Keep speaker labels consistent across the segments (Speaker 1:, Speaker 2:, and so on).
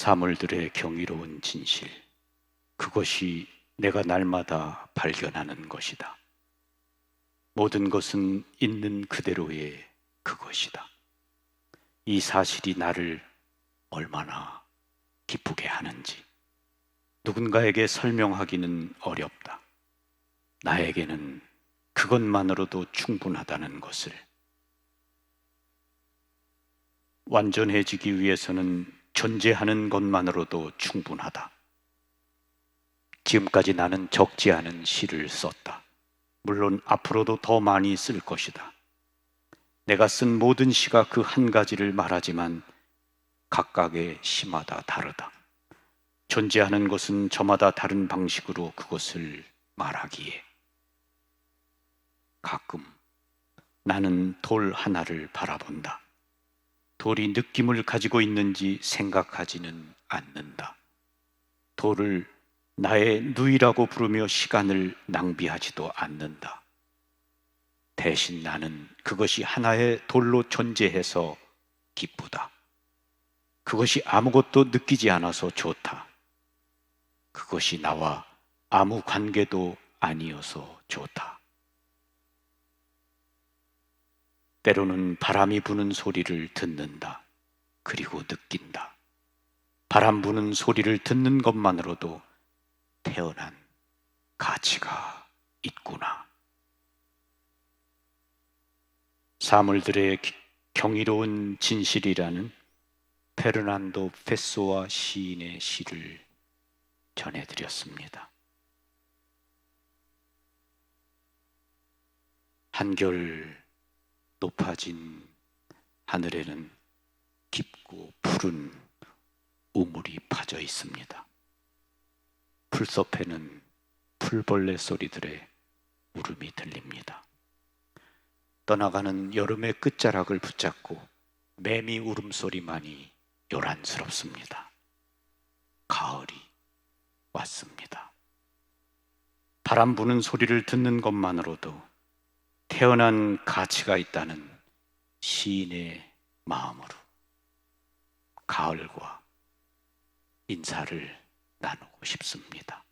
Speaker 1: 사물들의 경이로운 진실, 그것이 내가 날마다 발견하는 것이다. 모든 것은 있는 그대로의 그것이다. 이 사실이 나를 얼마나 기쁘게 하는지 누군가에게 설명하기는 어렵다. 나에게는 그것만으로도 충분하다는 것을. 완전해지기 위해서는 존재하는 것만으로도 충분하다. 지금까지 나는 적지 않은 시를 썼다. 물론 앞으로도 더 많이 쓸 것이다. 내가 쓴 모든 시가 그 한 가지를 말하지만 각각의 시마다 다르다. 존재하는 것은 저마다 다른 방식으로 그것을 말하기에 가끔 나는 돌 하나를 바라본다. 돌이 느낌을 가지고 있는지 생각하지는 않는다. 돌을 나의 누이라고 부르며 시간을 낭비하지도 않는다. 대신 나는 그것이 하나의 돌로 존재해서 기쁘다. 그것이 아무것도 느끼지 않아서 좋다. 그것이 나와 아무 관계도 아니어서 좋다. 때로는 바람이 부는 소리를 듣는다. 그리고 느낀다. 바람 부는 소리를 듣는 것만으로도 태어난 가치가 있구나. 사물들의 경이로운 진실이라는 페르난도 페소아 시인의 시를 전해드렸습니다. 한결 높아진 하늘에는 깊고 푸른 우물이 파져 있습니다. 풀숲에는 풀벌레 소리들의 울음이 들립니다. 떠나가는 여름의 끝자락을 붙잡고 매미 울음소리만이 요란스럽습니다. 가을이 왔습니다. 바람 부는 소리를 듣는 것만으로도 태어난 가치가 있다는 시인의 마음으로 가을과 인사를 나누고 싶습니다.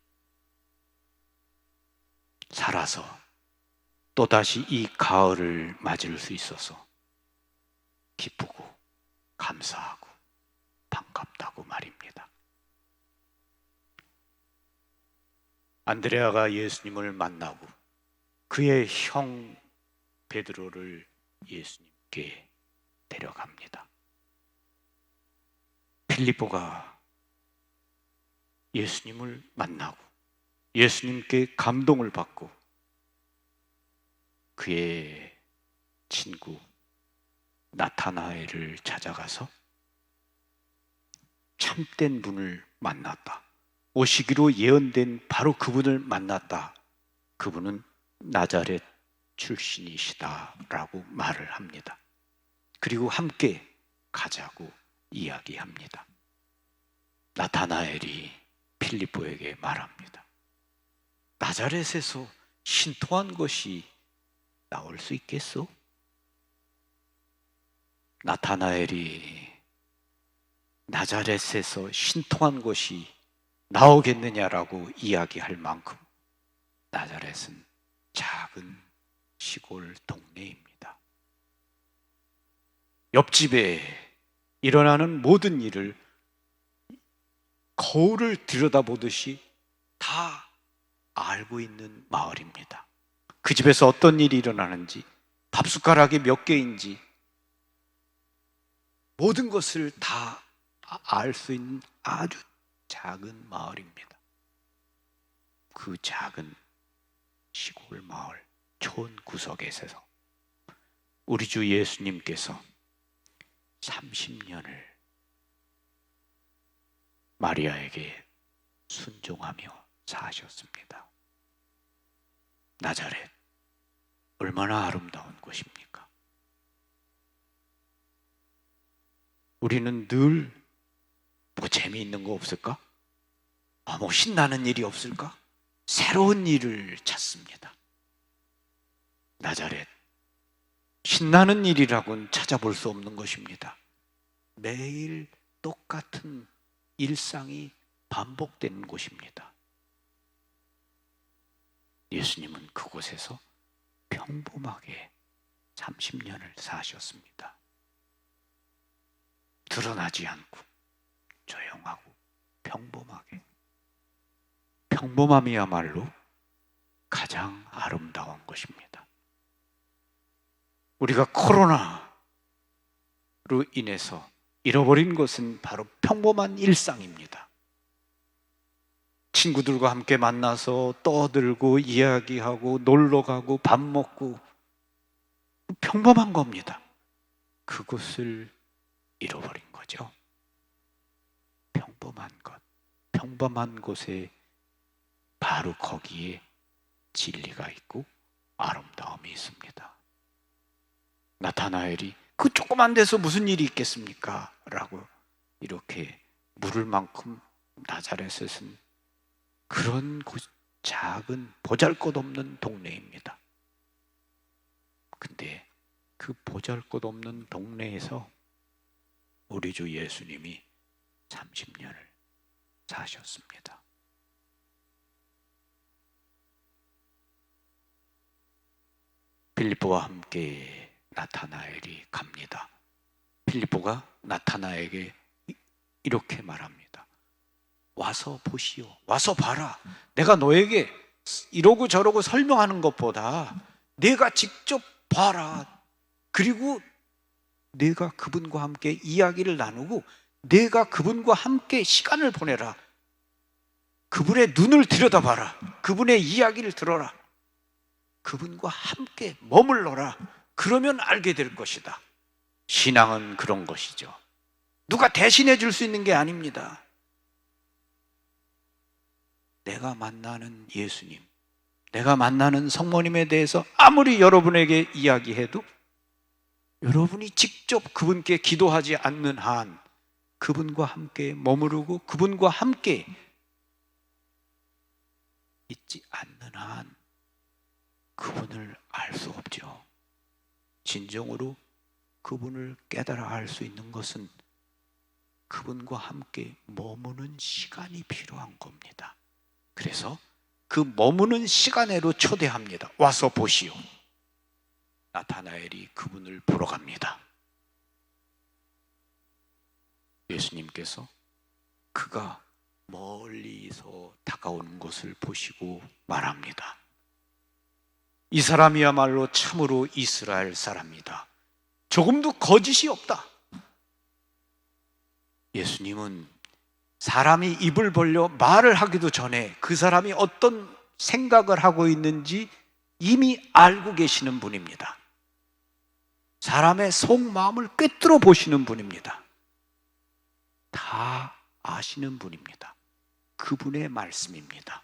Speaker 1: 살아서 또다시 이 가을을 맞을 수 있어서 기쁘고 감사하고 반갑다고 말입니다. 안드레아가 예수님을 만나고 그의 형 베드로를 예수님께 데려갑니다. 필리포가 예수님을 만나고 예수님께 감동을 받고 그의 친구 나타나엘을 찾아가서 참된 분을 만났다. 오시기로 예언된 바로 그분을 만났다. 그분은 나자렛 출신이시다라고 말을 합니다. 그리고 함께 가자고 이야기합니다. 나타나엘이 필리포에게 말합니다. 나자렛에서 신통한 것이 나올 수 있겠소? 나타나엘이 나자렛에서 신통한 것이 나오겠느냐라고 이야기할 만큼 나자렛은 작은 시골 동네입니다. 옆집에 일어나는 모든 일을 거울을 들여다보듯이 다 알고 있는 마을입니다. 그 집에서 어떤 일이 일어나는지, 밥숟가락이 몇 개인지 모든 것을 다 알 수 있는 아주 작은 마을입니다. 그 작은 시골 마을 촌 구석에서 우리 주 예수님께서 30년을 마리아에게 순종하며 사셨습니다. 나자렛, 얼마나 아름다운 곳입니까? 우리는 늘 뭐 재미있는 거 없을까? 뭐 신나는 일이 없을까? 새로운 일을 찾습니다. 나자렛, 신나는 일이라고는 찾아볼 수 없는 것입니다. 매일 똑같은 일상이 반복되는 곳입니다. 예수님은 그곳에서 평범하게 30년을 사셨습니다. 드러나지 않고 조용하고 평범하게. 평범함이야말로 가장 아름다운 것입니다. 우리가 코로나로 인해서 잃어버린 것은 바로 평범한 일상입니다. 친구들과 함께 만나서 떠들고 이야기하고 놀러가고 밥 먹고 평범한 겁니다. 그것을 잃어버린 거죠. 평범한 것. 평범한 곳에 바로 거기에 진리가 있고 아름다움이 있습니다. 나타나엘이 그 조그만 데서 무슨 일이 있겠습니까? 라고 이렇게 물을 만큼 나자렛은 그런 작은 보잘것없는 동네입니다. 근데 그 보잘것없는 동네에서 우리 주 예수님이 30년을 사셨습니다. 빌립보와 함께 나타나엘이 갑니다. 빌립보가 나타나에게 이렇게 말합니다. 와서 보시오. 와서 봐라. 내가 너에게 이러고 저러고 설명하는 것보다 내가 직접 봐라. 그리고 내가 그분과 함께 이야기를 나누고 내가 그분과 함께 시간을 보내라. 그분의 눈을 들여다봐라. 그분의 이야기를 들어라. 그분과 함께 머물러라. 그러면 알게 될 것이다. 신앙은 그런 것이죠. 누가 대신해 줄 수 있는 게 아닙니다. 내가 만나는 예수님, 내가 만나는 성모님에 대해서 아무리 여러분에게 이야기해도 여러분이 직접 그분께 기도하지 않는 한, 그분과 함께 머무르고 그분과 함께 있지 않는 한 그분을 알 수 없죠. 진정으로 그분을 깨달아 알 수 있는 것은 그분과 함께 머무는 시간이 필요한 겁니다. 그래서 그 머무는 시간으로 초대합니다. 와서 보시오. 나타나엘이 그분을 보러 갑니다. 예수님께서 그가 멀리서 다가오는 것을 보시고 말합니다. 이 사람이야말로 참으로 이스라엘 사람이다. 조금도 거짓이 없다. 예수님은 사람이 입을 벌려 말을 하기도 전에 그 사람이 어떤 생각을 하고 있는지 이미 알고 계시는 분입니다. 사람의 속마음을 꿰뚫어 보시는 분입니다. 다 아시는 분입니다. 그분의 말씀입니다.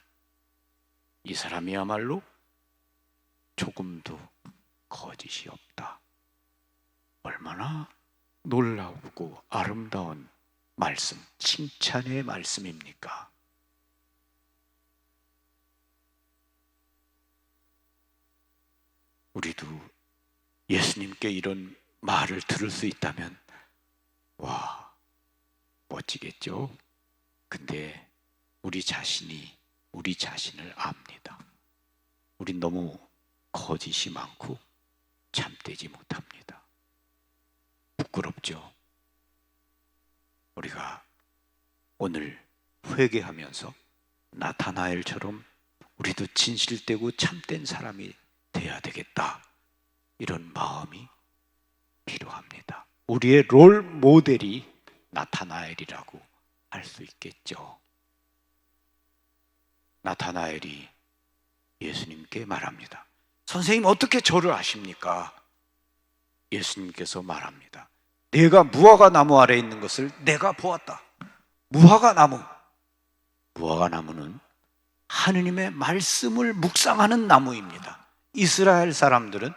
Speaker 1: 이 사람이야말로 조금도 거짓이 없다. 얼마나 놀라우고 아름다운 말씀, 칭찬의 말씀입니까? 우리도 예수님께 이런 말을 들을 수 있다면 와, 멋지겠죠? 근데 우리 자신이 우리 자신을 압니다. 우린 너무 거짓이 많고 참되지 못합니다. 부끄럽죠? 우리가 오늘 회개하면서 나타나엘처럼 우리도 진실되고 참된 사람이 돼야 되겠다. 이런 마음이 필요합니다. 우리의 롤 모델이 나타나엘이라고 할 수 있겠죠. 나타나엘이 예수님께 말합니다. 선생님, 어떻게 저를 아십니까? 예수님께서 말합니다. 내가 무화과 나무 아래에 있는 것을 내가 보았다. 무화과 나무는 하느님의 말씀을 묵상하는 나무입니다. 이스라엘 사람들은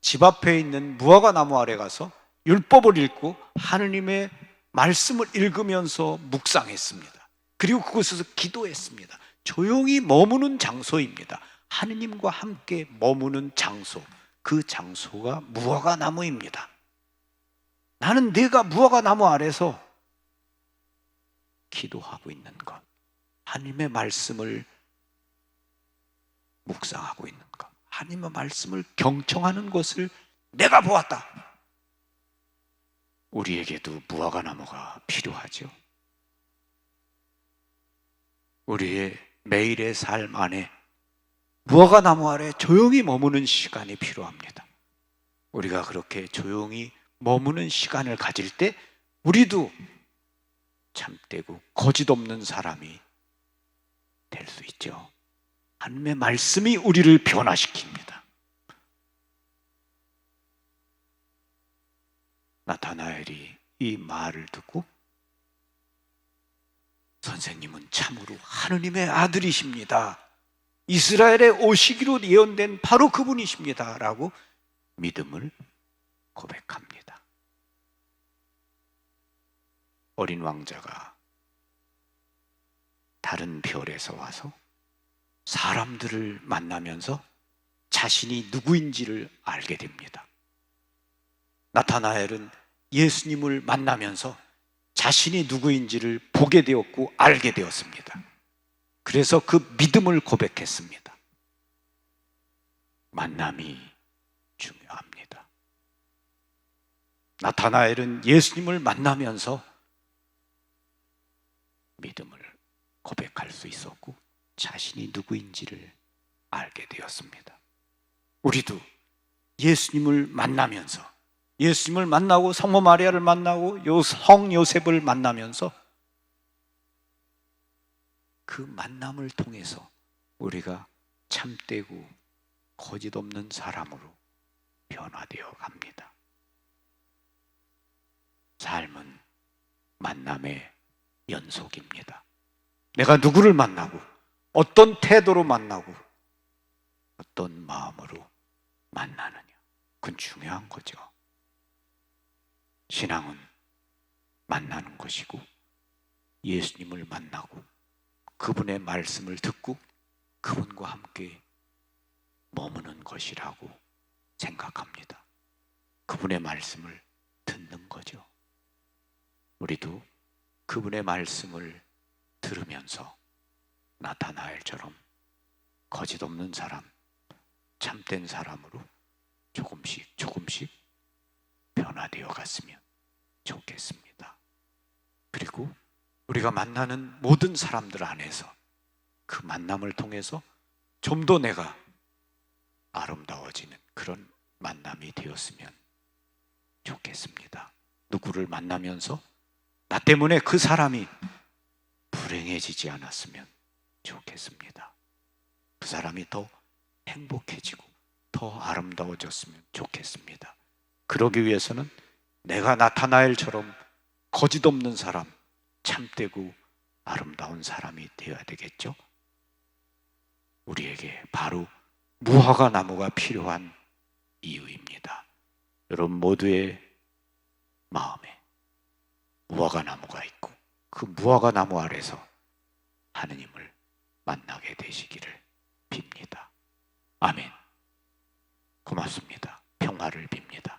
Speaker 1: 집 앞에 있는 무화과 나무 아래 가서 율법을 읽고 하느님의 말씀을 읽으면서 묵상했습니다. 그리고 그곳에서 기도했습니다. 조용히 머무는 장소입니다. 하느님과 함께 머무는 장소, 그 장소가 무화과 나무입니다. 나는 내가 무화과 나무 아래서 기도하고 있는 것, 하나님의 말씀을 묵상하고 있는 것, 하나님의 말씀을 경청하는 것을 내가 보았다. 우리에게도 무화과나무가 필요하죠. 우리의 매일의 삶 안에 무화과나무 아래 조용히 머무는 시간이 필요합니다. 우리가 그렇게 조용히 머무는 시간을 가질 때 우리도 참되고 거짓 없는 사람이 될 수 있죠. 하나님의 말씀이 우리를 변화시킵니다. 나타나엘이 이 말을 듣고 선생님은 참으로 하느님의 아들이십니다. 이스라엘에 오시기로 예언된 바로 그분이십니다. 라고 믿음을 고백합니다. 어린 왕자가 다른 별에서 와서 사람들을 만나면서 자신이 누구인지를 알게 됩니다. 나타나엘은 예수님을 만나면서 자신이 누구인지를 보게 되었고 알게 되었습니다. 그래서 그 믿음을 고백했습니다. 만남이 중요합니다. 나타나엘은 예수님을 만나면서 믿음을 고백할 수 있었고 자신이 누구인지를 알게 되었습니다. 우리도 예수님을 만나면서, 예수님을 만나고 성모 마리아를 만나고 성 요셉을 만나면서 그 만남을 통해서 우리가 참되고 거짓 없는 사람으로 변화되어 갑니다. 삶은 만남의 연속입니다. 내가 누구를 만나고 어떤 태도로 만나고 어떤 마음으로 만나느냐, 그건 중요한 거죠. 신앙은 만나는 것이고 예수님을 만나고 그분의 말씀을 듣고 그분과 함께 머무는 것이라고 생각합니다. 그분의 말씀을 듣는 거죠. 우리도 그분의 말씀을 들으면서 나타나엘처럼 거짓 없는 사람, 참된 사람으로 조금씩 변화되어 갔으면 좋겠습니다. 그리고 우리가 만나는 모든 사람들 안에서 그 만남을 통해서 좀 더 내가 아름다워지는 그런 만남이 되었으면 좋겠습니다. 누구를 만나면서 나 때문에 그 사람이 불행해지지 않았으면 좋겠습니다. 그 사람이 더 행복해지고 더 아름다워졌으면 좋겠습니다. 그러기 위해서는 내가 나타나엘처럼 거짓 없는 사람, 참되고 아름다운 사람이 되어야 되겠죠. 우리에게 바로 무화과 나무가 필요한 이유입니다. 여러분 모두의 마음에 무화과 나무가 있고 그 무화과 나무 아래서 하느님을 만나게 되시기를 빕니다. 아멘. 고맙습니다. 평화를 빕니다.